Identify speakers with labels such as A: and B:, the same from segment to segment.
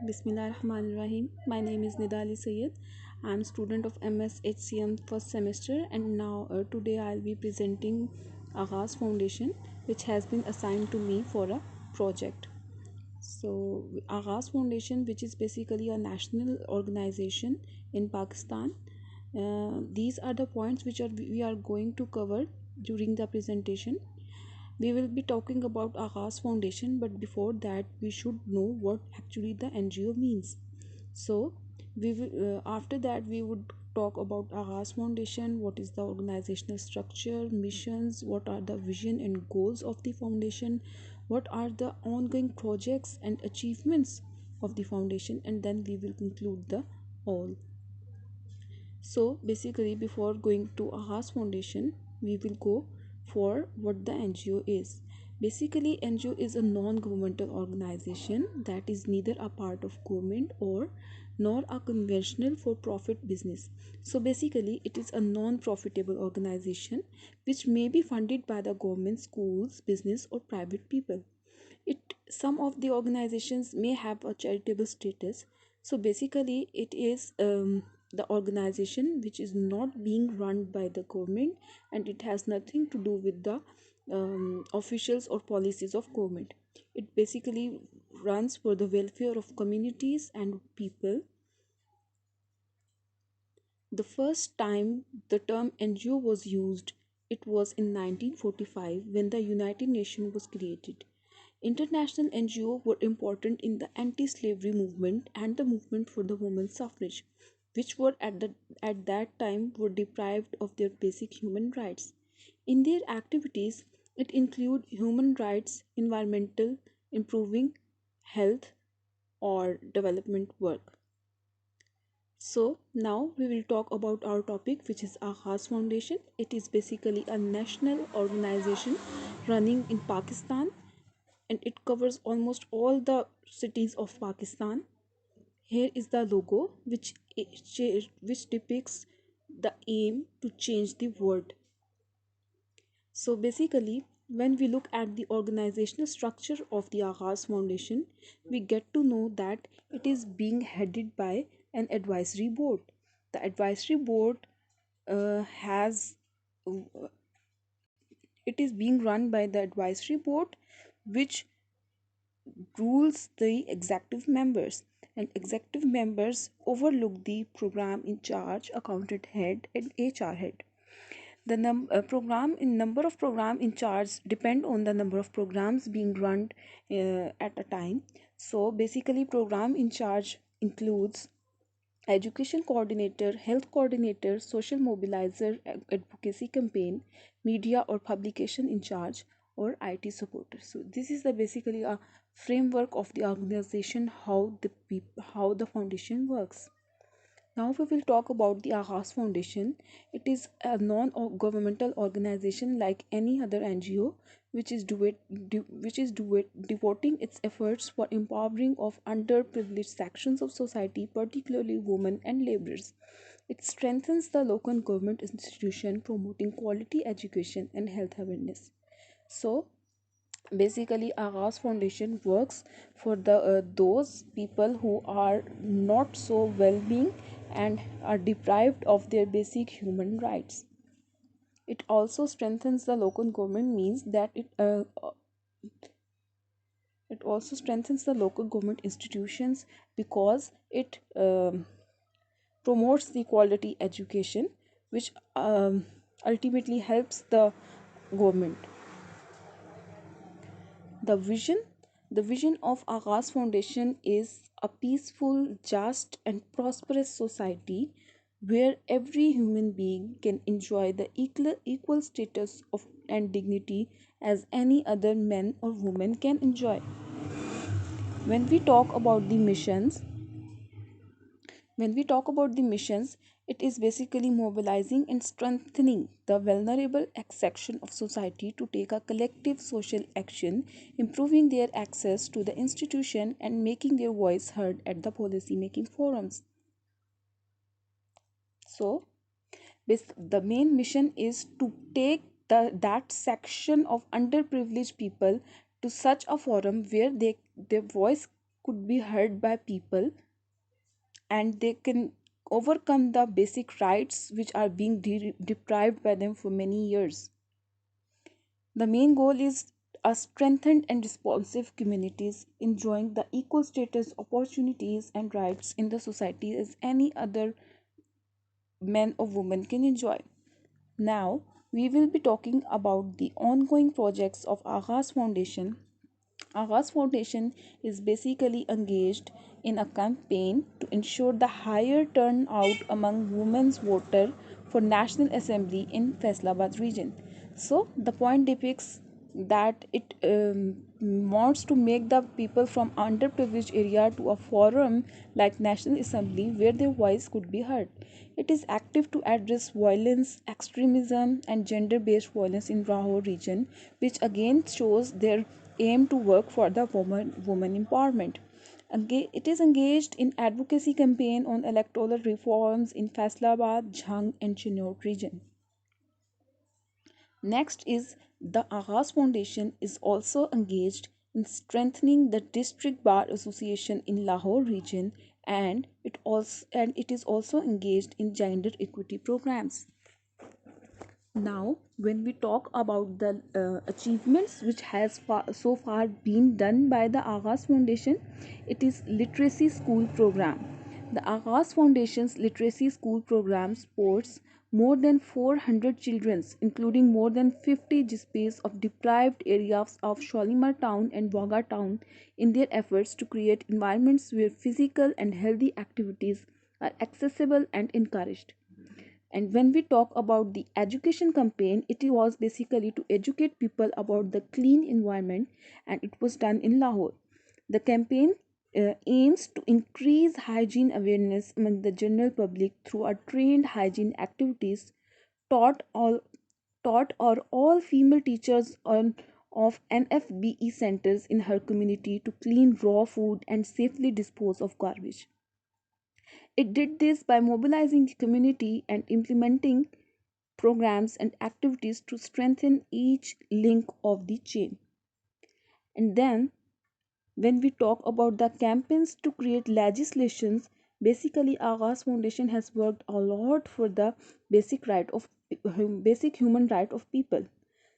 A: Bismillahirrahmanirrahim. My name is Nidali Sayed. I am student of MS HCM first semester, and now today I'll be presenting Aaghaz Foundation, which has been assigned to me for a project. So Aaghaz Foundation, which is basically a national organization in Pakistan. These are the points which we are going to cover during the presentation. We will be talking about Aaghaz Foundation, but before that, we should know what actually the NGO means. So, after that we would talk about Aaghaz Foundation, what is the organizational structure, missions, what are the vision and goals of the foundation, what are the ongoing projects and achievements of the foundation, and then we will conclude the all. So basically, before going to Ahas Foundation, we will go for what the NGO is. Basically, NGO is a non-governmental organization that is neither a part of government or nor a conventional for-profit business. So basically, it is a non-profitable organization which may be funded by the government, schools, business, or private people. It Some of the organizations may have a charitable status. So basically it is the organization which is not being run by the government, and it has nothing to do with the officials or policies of government. It basically runs for the welfare of communities and people. The first time the term NGO was used, it was in 1945 when the United Nations was created. International NGO were important in the anti-slavery movement and the movement for the women's suffrage, which were at that time were deprived of their basic human rights. In their activities, it include human rights, environmental, improving health or development work. So now we will talk about our topic, which is Aaghaz Foundation. It is basically a national organization running in Pakistan, and it covers almost all the cities of Pakistan. Here is the logo, which depicts the aim to change the world. So basically, when we look at the organizational structure of the Aaghaz Foundation, we get to know that it is being headed by an advisory board. The advisory board has it is being run by the advisory board, which rules the executive members, and executive members overlook the program in charge, accountant head, and HR head. The program in number of program in charge depend on the number of programs being run at a time. So basically, program in charge includes education coordinator, health coordinator, social mobilizer, advocacy campaign, media or publication in charge, or IT supporter. So this is the basically a framework of the organization, how the foundation works. Now we will talk about the Aaghaz Foundation. It is a non-governmental organization like any other NGO, devoting its efforts for empowering of underprivileged sections of society, particularly women and laborers. It strengthens the local government institution, promoting quality education and health awareness. So basically, Aaghaz Foundation works for the those people who are not so well-being and are deprived of their basic human rights. It also strengthens the local government, means that it also strengthens the local government institutions because it promotes the quality education, which ultimately helps the government. The vision the vision of Aaghaz Foundation is a peaceful, just, and prosperous society where every human being can enjoy the equal status of and dignity as any other man or woman can enjoy. When we talk about the missions, when we talk about the missions, it is basically mobilizing and strengthening the vulnerable section of society to take a collective social action, improving their access to the institution and making their voice heard at the policy making forums. So, the main mission is to take that section of underprivileged people to such a forum where their voice could be heard by people, and they can overcome the basic rights which are being deprived by them for many years. The main goal is a strengthened and responsive communities enjoying the equal status, opportunities, and rights in the society as any other man or woman can enjoy. Now, we will be talking about the ongoing projects of Aaghaz Foundation. Aaghaz Foundation is basically engaged in a campaign to ensure the higher turnout among women's voters for National Assembly in Faisalabad region. So the point depicts that it wants to make the people from underprivileged area to a forum like National Assembly where their voice could be heard. It is active to address violence, extremism, and gender-based violence in Lahore region, which again shows their aim to work for the woman empowerment. It is engaged in advocacy campaign on electoral reforms in Faisalabad, Jhang, and Chennai region. Next is the Aaghaz Foundation is also engaged in strengthening the District Bar Association in Lahore region, and it is also engaged in gender equity programs. Now, when we talk about the achievements which has so far been done by the Aaghaz Foundation, it is literacy school program. The Aaghaz Foundation's literacy school program supports more than 400 children, including more than 50 GSPs of deprived areas of Shalimar Town and Wagah Town, in their efforts to create environments where physical and healthy activities are accessible and encouraged. And when we talk about the education campaign, it was basically to educate people about the clean environment, and it was done in Lahore. The campaign aims to increase hygiene awareness among the general public through a trained hygiene activities taught all taught or all female teachers of NFBE centers in her community to clean raw food and safely dispose of garbage. It did this by mobilizing the community and implementing programs and activities to strengthen each link of the chain. And then, when we talk about the campaigns to create legislations, basically Aaghaz Foundation has worked a lot for the basic right of basic human right of people.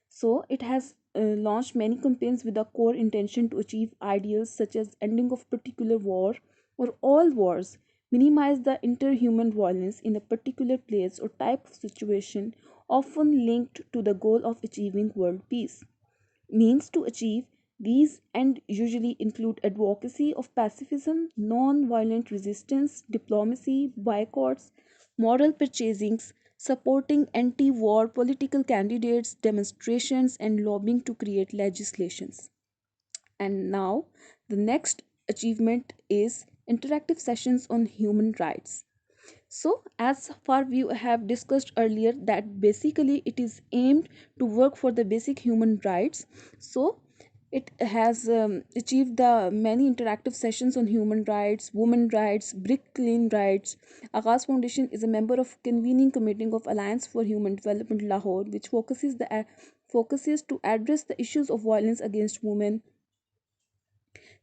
A: So it has launched many campaigns with a core intention to achieve ideals such as ending of particular war or all wars, minimize the interhuman violence in a particular place or type of situation, often linked to the goal of achieving world peace. Means to achieve these and usually include advocacy of pacifism, non-violent resistance, diplomacy, boycotts, moral purchasings, supporting anti-war political candidates, demonstrations, and lobbying to create legislations. And now the next achievement is interactive sessions on human rights. So, as far we have discussed earlier, that basically it is aimed to work for the basic human rights. So, it has achieved the many interactive sessions on human rights, women rights, brick clean rights. Aaghaz Foundation is a member of convening committee of Alliance for Human Development Lahore, which focuses to address the issues of violence against women.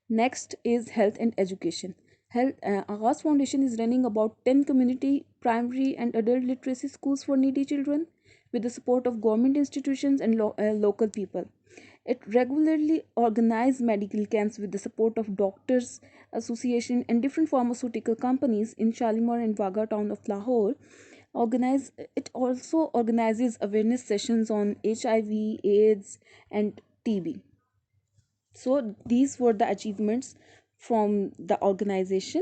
A: Next is health and education. Aghas Foundation is running about 10 community, primary, and adult literacy schools for needy children with the support of government institutions and local people. It regularly organizes medical camps with the support of doctors association and different pharmaceutical companies in Shalimar and Wagah town of Lahore. It also organizes awareness sessions on HIV, AIDS, and TB. So these were the achievements from the organization.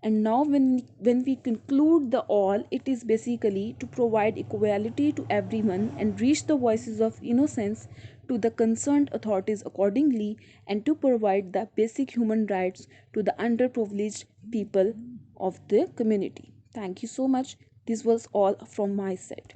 A: And now when we conclude the all, it is basically to provide equality to everyone and reach the voices of innocence to the concerned authorities accordingly, and to provide the basic human rights to the underprivileged people of the community. Thank you so much. This was all from my side.